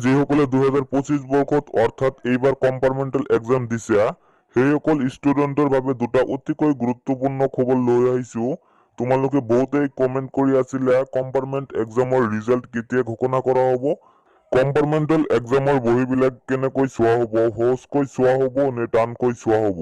যিসকলে 2025 বৰ্ষত অৰ্থাৎ এইবাৰ কম্পাৰ্টমেণ্টেল এক্সাম দিছে সেইসকল ষ্টুডেণ্টৰ বাবে দুটা অতিকৈ গুৰুত্বপূৰ্ণ খবৰ লৈ আহিছো। তোমালোকে বহুতেই কমেণ্ট কৰি আছিলে কম্পাৰ্টমেণ্ট এক্সামৰ ৰিজাল্ট কেতিয়া ঘোষণা কৰা হ'ব, কম্পাৰ্টমেণ্টেল এক্সামৰ বহীবিলাক কেনেকৈ চোৱা হ'ব, সহজকৈ চোৱা হ'ব নে টানকৈ চোৱা হ'ব,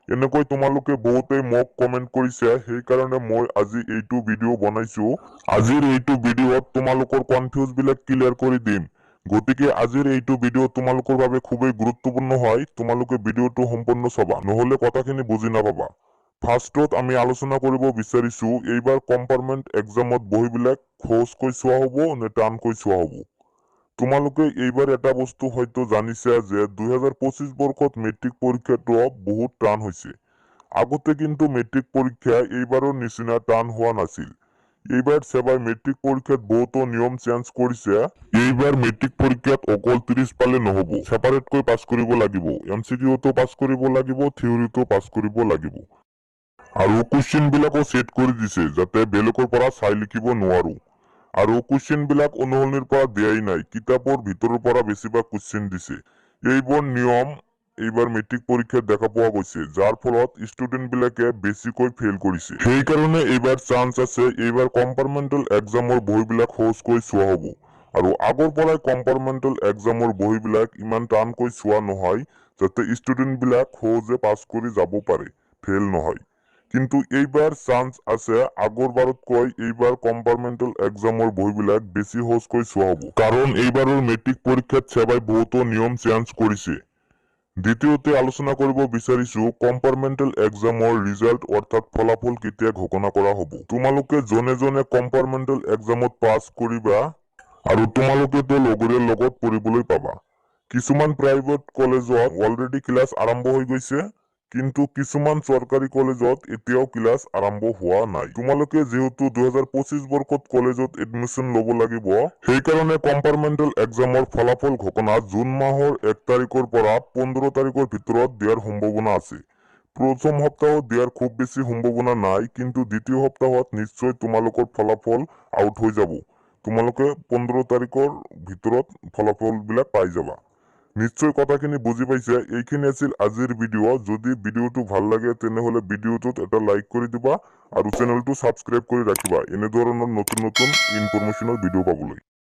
এনেকৈ তোমালোকে বহুতেই মোক কমেণ্ট কৰিছে। সেইকাৰণে মই আজি এইটো ভিডিঅ' বনাইছো। আজিৰ এইটো ভিডিঅ'ত তোমালোকৰ কনফিউজ বিলাক ক্লিয়াৰ কৰি দিম। গতিকে আজিৰ এইটো ভিডিঅ' তোমালোকৰ বাবে খুবেই গুৰুত্বপূৰ্ণ হয়। তোমালোকে ভিডিঅ'টো সম্পূৰ্ণ চাবা, নহলে কথাখিনি বুজি নাপাবা। ফাৰ্ষ্টত আমি আলোচনা কৰিব বিচাৰিছো এইবাৰ কম্পাৰ্টমেণ্ট এক্সামত বহীবিলাক সহজকৈ চোৱা হ'ব নে টানকৈ চোৱা হ'ব। তোমালোকে এইবাৰ এটা বস্তু হয়তো জানিছা যে 2025 বৰ্ষত মেট্ৰিক পৰীক্ষাটো বহুত টান হৈছে। আগতে কিন্তু মেট্ৰিক পৰীক্ষা এইবাৰৰ নিচিনা টান হোৱা নাছিল। এইবাৰ সেবাই মেট্ৰিক পৰীক্ষাত বহুতো নিয়ম চেঞ্জ কৰিছে। এইবাৰ মেট্ৰিক পৰীক্ষাত অকল 30 পালে নহব, সেপাৰেটকৈ পাছ কৰিব লাগিব। MCQতো পাছ কৰিব লাগিব, থিয়ৰিতো পাছ কৰিব লাগিব। আৰু কুৱেশ্যন বিলাকো সেট কৰি দিছে যাতে বেলেগৰ পৰা চাই লিখিব নোৱাৰো। আৰু কুৱেশ্যন বিলাক অনুসৰণিৰ পৰা দিয়াই নাই, কিতাপৰ ভিতৰৰ পৰা বেছিভাগ কুৱেশ্যন দিছে। এইবোৰ নিয়ম এইবাৰ মেট্ৰিক পৰীক্ষাত দেখা পোৱা গৈছে, যাৰ ফলত ষ্টুডেন্ট বিলাকে বেছিকৈ ফেইল কৰিছে। সেইকাৰণে এইবাৰ চান্স আছে এইবাৰ কম্পাৰ্টমেণ্টেল এক্সামৰ বহীবিলাক সহজকৈ চোৱা হ'ব। আৰু আগৰ পৰাই কম্পাৰ্টমেণ্টেল এক্সামৰ বহীবিলাক ইমান টানকৈ চোৱা নহয়, যাতে ষ্টুডেন্ট বিলাক সহজে পাছ কৰি যাব পাৰে, ফেইল নহয়। কিন্তু এইবাৰ চান্স আছে আগৰ বাৰতকৈ এইবাৰ কম্পাৰ্টমেণ্টেল এক্সামৰ বহীবিলাক বেছি সহজকৈ চোৱা হ'ব। কাৰণ এইবাৰৰ মেট্ৰিক পৰীক্ষাত সেবাই বহুতো নিয়ম চেঞ্জ কৰিছে। দ্বিতীয়তে আলোচনা কৰিব বিচাৰিছো কম্পাৰ্টমেণ্টেল এক্সামৰ ৰিজাল্ট অৰ্থাৎ ফলাফল কেতিয়া ঘোষণা কৰা হ'ব। তোমালোকে জনে জনে কম্পাৰ্টমেণ্টেল এক্সামত পাছ কৰিবা আৰু তোমালোকেতো লগৰীয়াৰ লগত পঢ়িবলৈ পাবা। কিছুমান প্ৰাইভেট কলেজত অলৰেডি ক্লাছ আৰম্ভ হৈ গৈছে, কিন্তু কিছুমান চৰকাৰী কলেজত এতিয়াও ক্লাছ আৰম্ভ হোৱা নাই। তোমালোকে যেহেতু 2025 বৰ্ষত কলেজত এডমিশ্যন ল'ব লাগিব, সেইকাৰণে কম্পাৰ্টমেণ্টেল এক্সামৰ ফলাফল ঘোষণা জুন মাহৰ 1 তাৰিখৰ পৰা 15 তাৰিখৰ ভিতৰত দিয়াৰ সম্ভাৱনা আছে। প্ৰথম সপ্তাহত দিয়াৰ খুব বেছি সম্ভাৱনা নাই, কিন্তু দ্বিতীয় সপ্তাহত নিশ্চয় তোমালোকৰ ফলাফল আউট হৈ যাব। তোমালোকে 15 তাৰিখৰ ভিতৰত ফলাফল বিলাক পাই যাবা। নিশ্চয় কথাখিনি বুজি পাইছে। এইখিনি আছিল আজিৰ ভিডিঅ'। যদি ভিডিঅ'টো ভাল লাগে তেনেহলে ভিডিঅ'টোত এটা লাইক কৰি দিবা আৰু চেনেলটো সাবস্ক্ৰাইব কৰি ৰাখিবা এনে ধৰণৰ নতুন নতুন ইনফৰমেশ্যনৰ ভিডিঅ' পাবলৈ।